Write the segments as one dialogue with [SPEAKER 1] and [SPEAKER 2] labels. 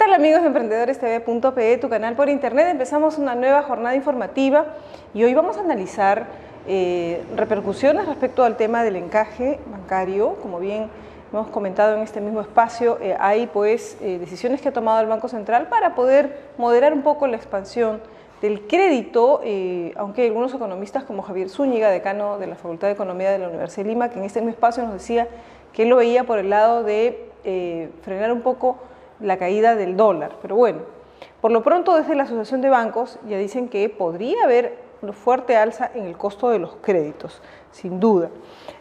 [SPEAKER 1] tal, amigos de EmprendedoresTV.pe, tu canal por internet? Empezamos una nueva jornada informativa y hoy vamos a analizar repercusiones respecto al tema del encaje bancario. Como bien hemos comentado en este mismo espacio, hay decisiones que ha tomado el Banco Central para poder moderar un poco la expansión del crédito, aunque hay algunos economistas como Javier Zúñiga, decano de la Facultad de Economía de la Universidad de Lima, que en este mismo espacio nos decía que él lo veía por el lado de frenar un poco la caída del dólar. Pero bueno, por lo pronto desde la Asociación de Bancos ya dicen que podría haber una fuerte alza en el costo de los créditos, sin duda.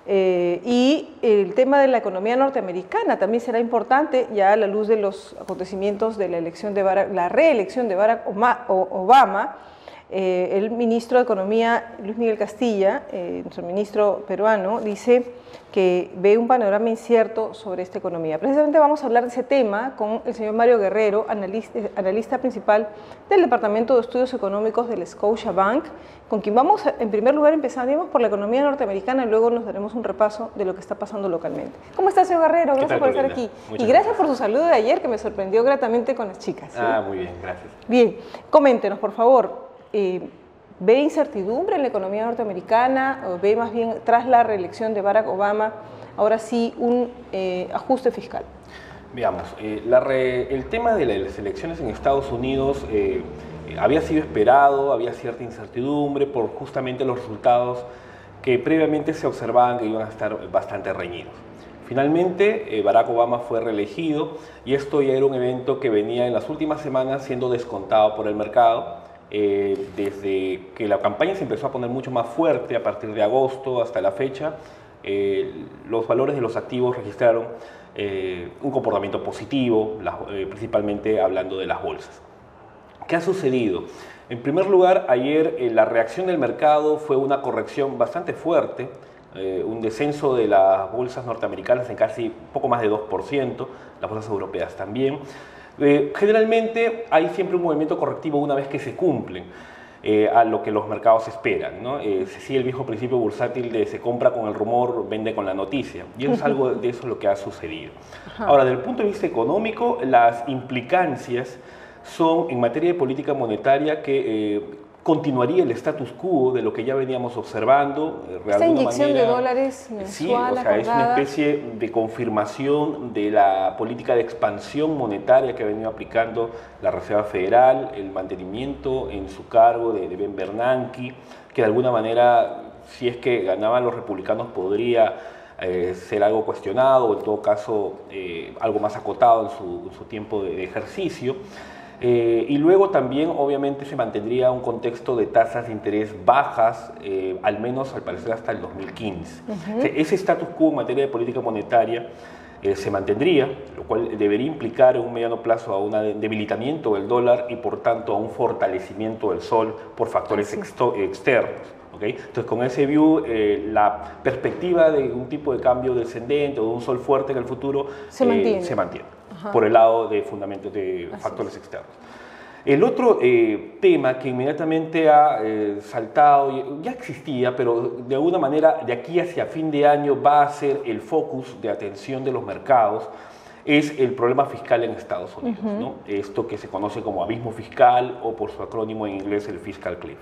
[SPEAKER 1] Y el tema de la economía norteamericana también será importante ya a la luz de los acontecimientos de la reelección de Barack Obama. El ministro de Economía, Luis Miguel Castilla, nuestro ministro peruano, dice que ve un panorama incierto sobre esta economía. Precisamente vamos a hablar de ese tema con el señor Mario Guerrero, analista principal del Departamento de Estudios Económicos del Scotiabank, con quien vamos, en primer lugar, empezaremos por la economía norteamericana y luego nos daremos un repaso de lo que está pasando localmente. ¿Cómo está, señor Guerrero? Gracias por estar aquí. Y gracias por su saludo de ayer, que me sorprendió gratamente con las chicas. ¿Sí?
[SPEAKER 2] Muy bien, gracias.
[SPEAKER 1] Bien, coméntenos, por favor. ¿Ve incertidumbre en la economía norteamericana o ve más bien, tras la reelección de Barack Obama, ahora sí un ajuste fiscal?
[SPEAKER 2] Veamos, el tema de las elecciones en Estados Unidos había sido esperado, había cierta incertidumbre por justamente los resultados que previamente se observaban que iban a estar bastante reñidos. Finalmente, Barack Obama fue reelegido y esto ya era un evento que venía en las últimas semanas siendo descontado por el mercado. Desde que la campaña se empezó a poner mucho más fuerte a partir de agosto hasta la fecha, los valores de los activos registraron un comportamiento positivo, principalmente hablando de las bolsas. ¿Qué ha sucedido? En primer lugar, ayer la reacción del mercado fue una corrección bastante fuerte, un descenso de las bolsas norteamericanas en casi poco más de 2%, las bolsas europeas también. Generalmente hay siempre un movimiento correctivo una vez que se cumplen a lo que los mercados esperan, ¿no? Sí, el viejo principio bursátil de se compra con el rumor, vende con la noticia, y eso es algo de eso lo que ha sucedido. Ahora, desde el punto de vista económico, las implicancias son en materia de política monetaria que continuaría el status quo de lo que ya veníamos observando.
[SPEAKER 1] Esta inyección de dólares mensual,
[SPEAKER 2] sí, o sea, es una especie de confirmación de la política de expansión monetaria que ha venido aplicando la Reserva Federal, el mantenimiento en su cargo de Ben Bernanke, que de alguna manera, si es que ganaban los republicanos, podría ser algo cuestionado o en todo caso algo más acotado en su tiempo de ejercicio. Y luego también obviamente se mantendría un contexto de tasas de interés bajas, al menos al parecer hasta el 2015. O sea, ese status quo en materia de política monetaria se mantendría, lo cual debería implicar en un mediano plazo a un debilitamiento del dólar y por tanto a un fortalecimiento del sol por factores externos. ¿Okay? Entonces, con ese view, la perspectiva de un tipo de cambio descendente o de un sol fuerte en el futuro se mantiene. Por el lado de fundamentos de factores externos. El otro tema que inmediatamente ha saltado, ya existía, pero de alguna manera de aquí hacia fin de año va a ser el focus de atención de los mercados, es el problema fiscal en Estados Unidos, ¿no? Esto que se conoce como abismo fiscal o por su acrónimo en inglés el fiscal cliff.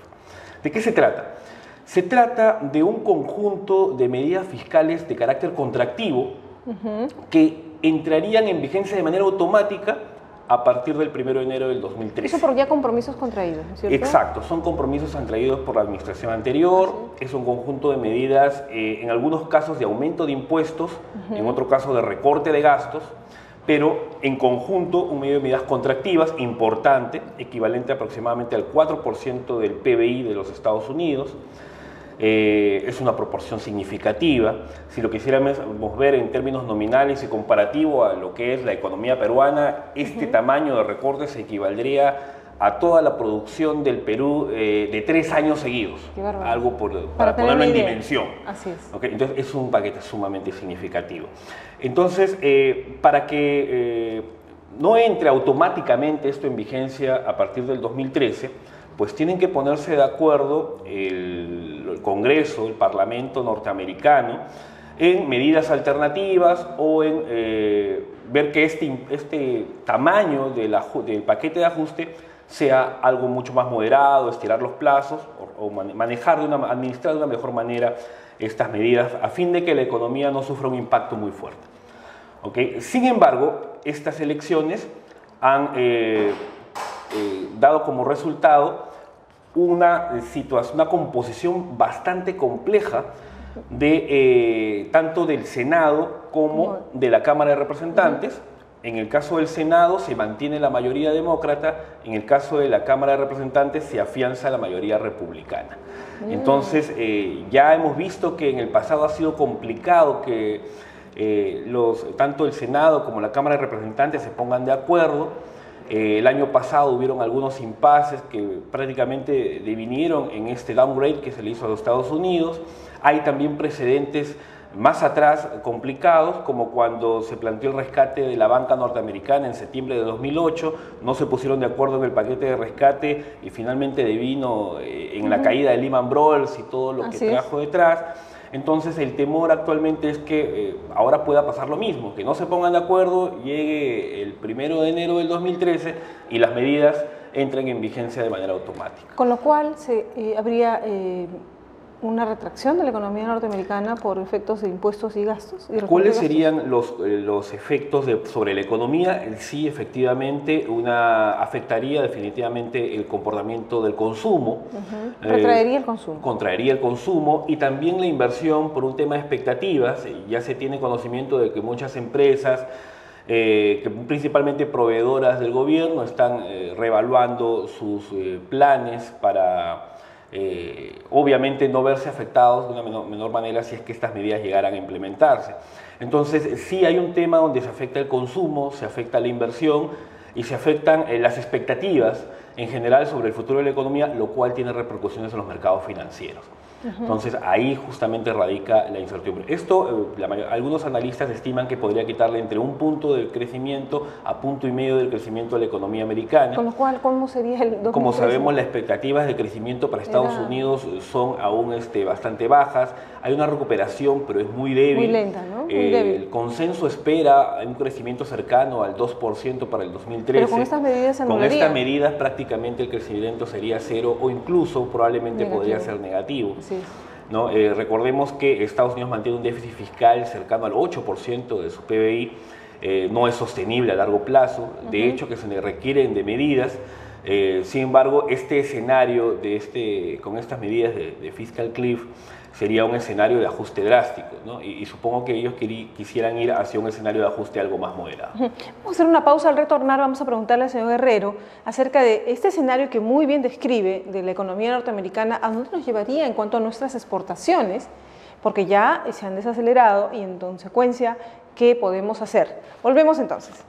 [SPEAKER 2] ¿De qué se trata? Se trata de un conjunto de medidas fiscales de carácter contractivo que entrarían en vigencia de manera automática a partir del 1 de enero del 2013.
[SPEAKER 1] Eso por ya compromisos contraídos, ¿no es cierto?
[SPEAKER 2] Exacto, son compromisos contraídos por la administración anterior, es un conjunto de medidas, en algunos casos de aumento de impuestos, en otro caso de recorte de gastos, pero en conjunto un medio de medidas contractivas importante, equivalente aproximadamente al 4% del PBI de los Estados Unidos. Es una proporción significativa. Si lo quisiéramos ver en términos nominales y comparativo a lo que es la economía peruana, este tamaño de recortes equivaldría a toda la producción del Perú de 3 años seguidos. Algo para ponerlo en dimensión.
[SPEAKER 1] Así es.
[SPEAKER 2] ¿Okay? Entonces es un paquete sumamente significativo. Entonces, para que no entre automáticamente esto en vigencia a partir del 2013, pues tienen que ponerse de acuerdo el Congreso, el Parlamento norteamericano, en medidas alternativas o en ver que este tamaño del paquete de ajuste sea algo mucho más moderado, estirar los plazos o administrar de una mejor manera estas medidas a fin de que la economía no sufra un impacto muy fuerte. ¿Okay? Sin embargo, estas elecciones han dado como resultado una composición bastante compleja de tanto del Senado como de la Cámara de Representantes. En el caso del Senado se mantiene la mayoría demócrata, en el caso de la Cámara de Representantes se afianza la mayoría republicana. Entonces ya hemos visto que en el pasado ha sido complicado que tanto el Senado como la Cámara de Representantes se pongan de acuerdo. El año pasado hubieron algunos impases que prácticamente devinieron en este downgrade que se le hizo a los Estados Unidos. Hay también precedentes más atrás complicados, como cuando se planteó el rescate de la banca norteamericana en septiembre de 2008, no se pusieron de acuerdo en el paquete de rescate y finalmente devino en la caída de Lehman Brothers y todo lo que trajo detrás. Entonces el temor actualmente es que ahora pueda pasar lo mismo, que no se pongan de acuerdo, llegue el 1 de enero del 2013 y las medidas entren en vigencia de manera automática.
[SPEAKER 1] Con lo cual habría una retracción de la economía norteamericana por efectos de impuestos y gastos.
[SPEAKER 2] ¿Cuáles serían los efectos sobre la economía? Sí, efectivamente, afectaría definitivamente el comportamiento del consumo.
[SPEAKER 1] Retraería el consumo.
[SPEAKER 2] Contraería el consumo y también la inversión por un tema de expectativas. Ya se tiene conocimiento de que muchas empresas, que principalmente proveedoras del gobierno, están reevaluando sus planes para obviamente no verse afectados de una menor manera si es que estas medidas llegaran a implementarse. Entonces sí hay un tema donde se afecta el consumo, se afecta la inversión y se afectan las expectativas en general sobre el futuro de la economía, lo cual tiene repercusiones en los mercados financieros. Entonces ahí justamente radica la incertidumbre. Esto, algunos analistas estiman que podría quitarle entre 1 punto del crecimiento a 1,5 puntos del crecimiento de la economía americana.
[SPEAKER 1] Con lo cual, ¿cómo sería el 2013?
[SPEAKER 2] Como sabemos, las expectativas de crecimiento para Estados Unidos son aún bastante bajas. Hay una recuperación, pero es muy débil.
[SPEAKER 1] Muy lenta, ¿no? Muy débil.
[SPEAKER 2] El consenso espera un crecimiento cercano al 2% para el 2013.
[SPEAKER 1] Pero con estas medidas se anularía.
[SPEAKER 2] Con estas medidas prácticamente el crecimiento sería 0 o incluso probablemente podría ser negativo.
[SPEAKER 1] Sí.
[SPEAKER 2] ¿No? Recordemos que Estados Unidos mantiene un déficit fiscal cercano al 8% de su PBI, no es sostenible a largo plazo, de hecho que se le requieren de medidas. Sin embargo, este escenario con estas medidas de fiscal cliff sería un escenario de ajuste drástico, ¿no? Y supongo que ellos quisieran ir hacia un escenario de ajuste algo más moderado.
[SPEAKER 1] Vamos a hacer una pausa. Al retornar vamos a preguntarle al señor Guerrero acerca de este escenario que muy bien describe de la economía norteamericana, a dónde nos llevaría en cuanto a nuestras exportaciones, porque ya se han desacelerado y en consecuencia, ¿qué podemos hacer? Volvemos entonces.